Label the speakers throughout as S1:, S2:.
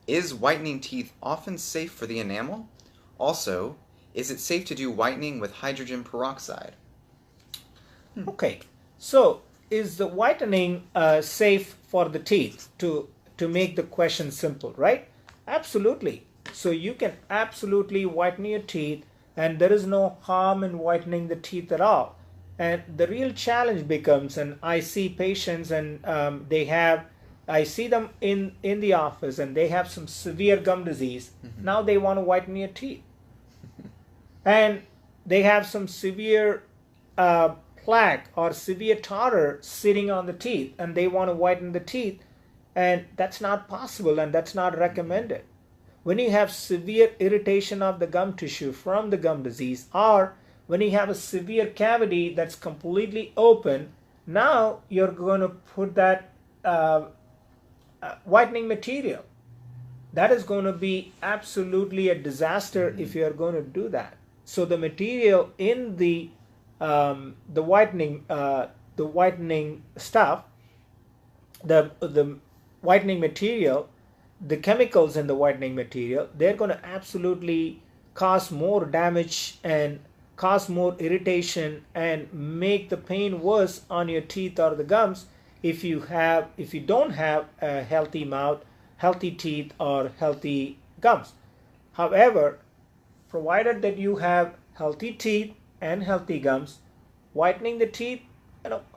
S1: Is whitening teeth often safe for the enamel? Also, is it safe to do whitening with hydrogen peroxide?
S2: Okay, so is the whitening safe for the teeth? To make the question simple, right? Absolutely. So you can absolutely whiten your teeth, and there is no harm in whitening the teeth at all. And the real challenge becomes, and I see patients, and I see them in the office, and they have some severe gum disease. Now they want to whiten your teeth, and they have some severe plaque or severe tartar sitting on the teeth, and they want to whiten the teeth, and that's not possible, and that's not recommended. When you have severe irritation of the gum tissue from the gum disease, or when you have a severe cavity that's completely open, now you're going to put that whitening material. That is going to be absolutely a disaster if you are going to do that. So the material in the whitening stuff, the whitening material, the chemicals in the whitening material, they're going to absolutely cause more damage and cause more irritation and make the pain worse on your teeth or the gums if you don't have a healthy mouth, healthy teeth, or healthy gums. However, provided that you have healthy teeth and healthy gums, whitening the teeth,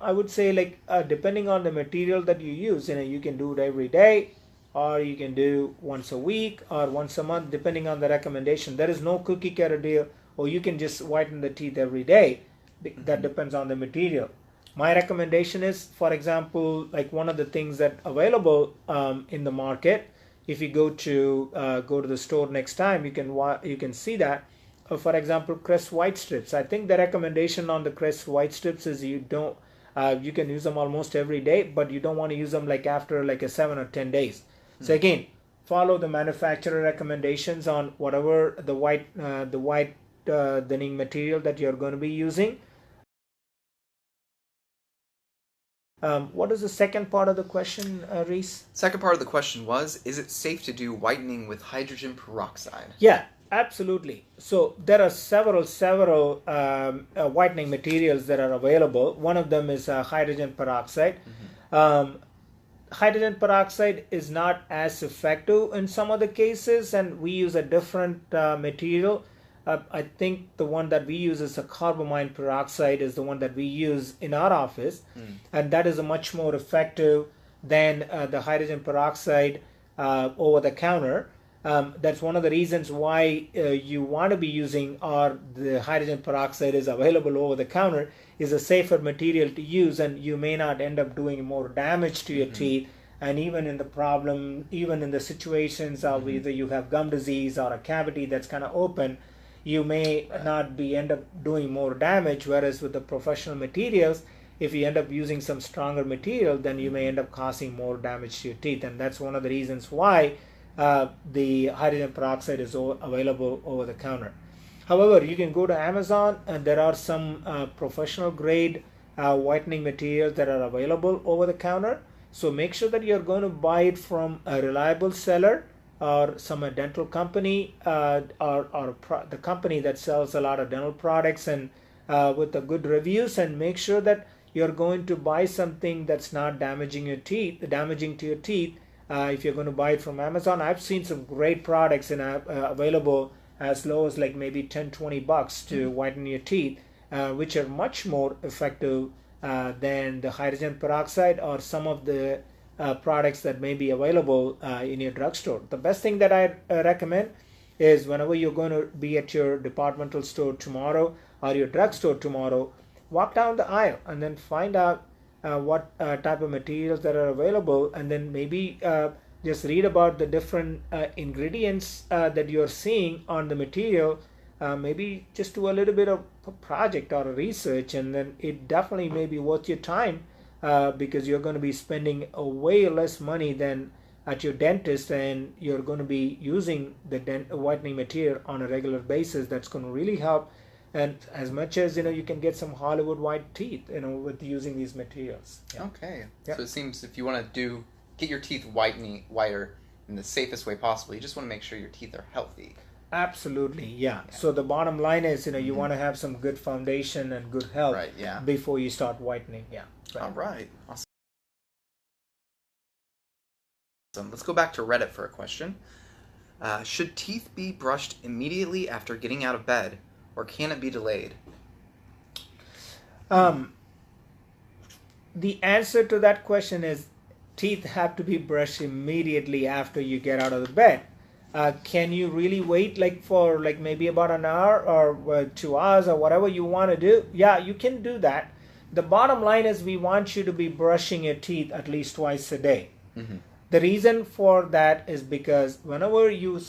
S2: I would say, like, depending on the material that you use, you can do it every day, or you can do once a week or once a month, depending on the recommendation. There is no cookie cutter deal, or you can just whiten the teeth every day. That depends on the material. My recommendation is, for example, like one of the things that available in the market, if you go to the store next time, you can see that. For example, Crest White Strips. I think the recommendation on the Crest White Strips is you can use them almost every day, but you don't want to use them like after like a 7 or 10 days. So again, follow the manufacturer recommendations on whatever the whitening material that you're going to be using. What is the second part of the question, Reese?
S1: Second part of the question was, is it safe to do whitening with hydrogen peroxide?
S2: Yeah, absolutely. So there are several whitening materials that are available. One of them is hydrogen peroxide. Hydrogen peroxide is not as effective in some of the cases, and we use a different material. I think the one that we use is a carbamide peroxide is the one that we use in our office, and that is a much more effective than the hydrogen peroxide over the counter. That's one of the reasons why you want to be using, or the hydrogen peroxide is available over the counter, is a safer material to use, and you may not end up doing more damage to your teeth. And even in the situations of either you have gum disease or a cavity that's kind of open, you may not end up doing more damage. Whereas with the professional materials, if you end up using some stronger material, then you may end up causing more damage to your teeth. And that's one of the reasons why the hydrogen peroxide is available over the counter. However, you can go to Amazon, and there are some professional grade whitening materials that are available over the counter. So make sure that you're going to buy it from a reliable seller, or some dental company, or the company that sells a lot of dental products and with the good reviews, and make sure that you're going to buy something that's not damaging to your teeth. If you're going to buy it from Amazon, I've seen some great products available as low as like maybe $10-20 to whiten your teeth, which are much more effective than the hydrogen peroxide or some of the products that may be available in your drugstore. The best thing that I recommend is, whenever you're going to be at your departmental store tomorrow or your drugstore tomorrow, walk down the aisle and then find out what type of materials that are available, and then maybe just read about the different ingredients that you're seeing on the material. Maybe just do a little bit of a project or a research, and then it definitely may be worth your time, because you're going to be spending way less money than at your dentist, and you're going to be using the whitening material on a regular basis. That's going to really help. And as much as you can get some Hollywood white teeth with using these materials.
S1: Okay. So it seems if you want to get your teeth whiter, in the safest way possible. You just want to make sure your teeth are healthy.
S2: Absolutely, yeah. So the bottom line is, you want to have some good foundation and good health
S1: Right, yeah.
S2: before you start whitening. Yeah.
S1: All right. Awesome. Let's go back to Reddit for a question. Should teeth be brushed immediately after getting out of bed, or can it be delayed?
S2: The answer to that question is teeth have to be brushed immediately after you get out of the bed. Can you really wait for maybe about an hour or 2 hours or whatever you want to do? Yeah, you can do that. The bottom line is we want you to be brushing your teeth at least twice a day.
S1: Mm-hmm.
S2: The reason for that is because whenever you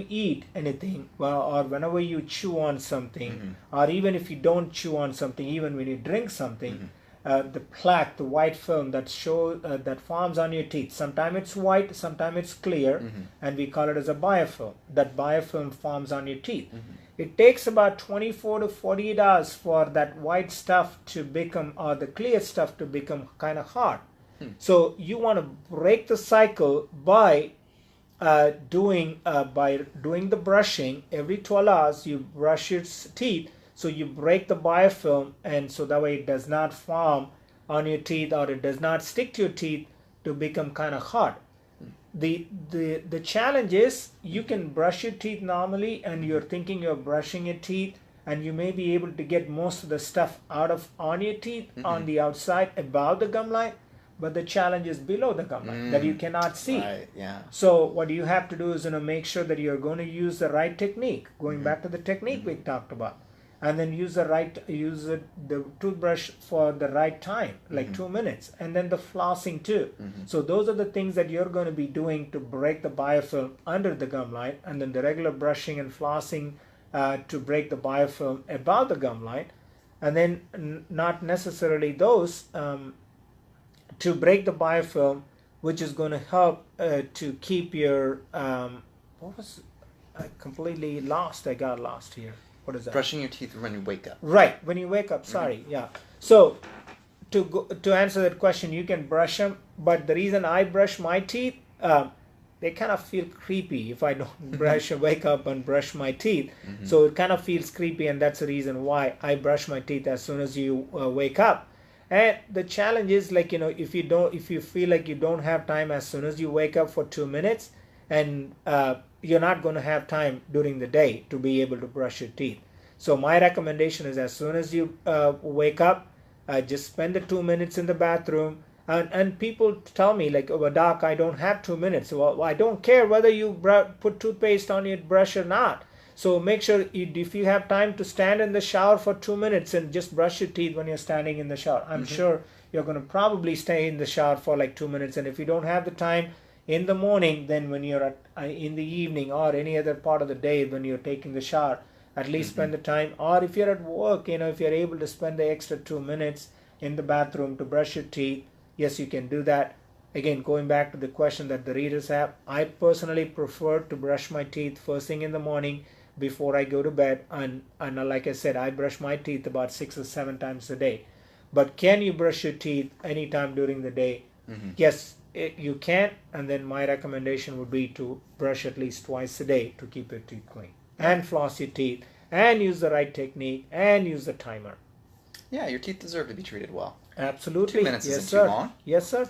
S2: eat anything, or whenever you chew on something, or even if you don't chew on something, even when you drink something, the plaque, the white film that forms on your teeth, sometimes it's white, sometimes it's clear, and we call it as a biofilm. That biofilm forms on your teeth. It takes about 24 to 48 hours for that white stuff to become, or the clear stuff to become kind of hard. So you want to break the cycle by doing the brushing. Every 12 hours you brush your teeth, so you break the biofilm, and so that way it does not form on your teeth, or it does not stick to your teeth to become kind of hard. The challenge is you can brush your teeth normally, and you're thinking you're brushing your teeth, and you may be able to get most of the stuff on your teeth on the outside above the gum line. But the challenge is below the gum line that you cannot see.
S1: Right, yeah.
S2: So what you have to do is make sure that you're going to use the right technique. Going back to the technique we talked about, and then use the toothbrush for the right time, like 2 minutes, and then the flossing too. So those are the things that you're going to be doing to break the biofilm under the gum line, and then the regular brushing and flossing to break the biofilm above the gum line, and then not necessarily those. To break the biofilm, which is going to help to keep your I completely lost. I got lost here. What is that?
S1: Brushing your teeth when you wake up.
S2: Right, when you wake up. Sorry, yeah. So to answer that question, you can brush them, but the reason I brush my teeth, they kind of feel creepy if I don't wake up and brush my teeth. So it kind of feels creepy, and that's the reason why I brush my teeth as soon as you wake up. And the challenge is if you feel like you don't have time as soon as you wake up for 2 minutes, and you're not going to have time during the day to be able to brush your teeth. So my recommendation is as soon as you wake up, just spend the 2 minutes in the bathroom. And people tell me well, Doc, I don't have 2 minutes. Well, I don't care whether you put toothpaste on your brush or not. So make sure if you have time to stand in the shower for 2 minutes and just brush your teeth when you're standing in the shower. I'm sure you're going to probably stay in the shower for 2 minutes. And if you don't have the time in the morning, then when you're in the evening or any other part of the day when you're taking the shower, at least spend the time. Or if you're at work, if you're able to spend the extra 2 minutes in the bathroom to brush your teeth, yes, you can do that. Again, going back to the question that the readers have, I personally prefer to brush my teeth first thing in the morning before I go to bed, and like I said, I brush my teeth about 6 or 7 times a day. But can you brush your teeth anytime during the day? Yes, you can, and then my recommendation would be to brush at least twice a day to keep your teeth clean, and floss your teeth, and use the right technique, and use the timer.
S1: Yeah, your teeth deserve to be treated well.
S2: Absolutely.
S1: 2 minutes
S2: yes,
S1: isn't
S2: sir.
S1: too long.
S2: Yes, sir.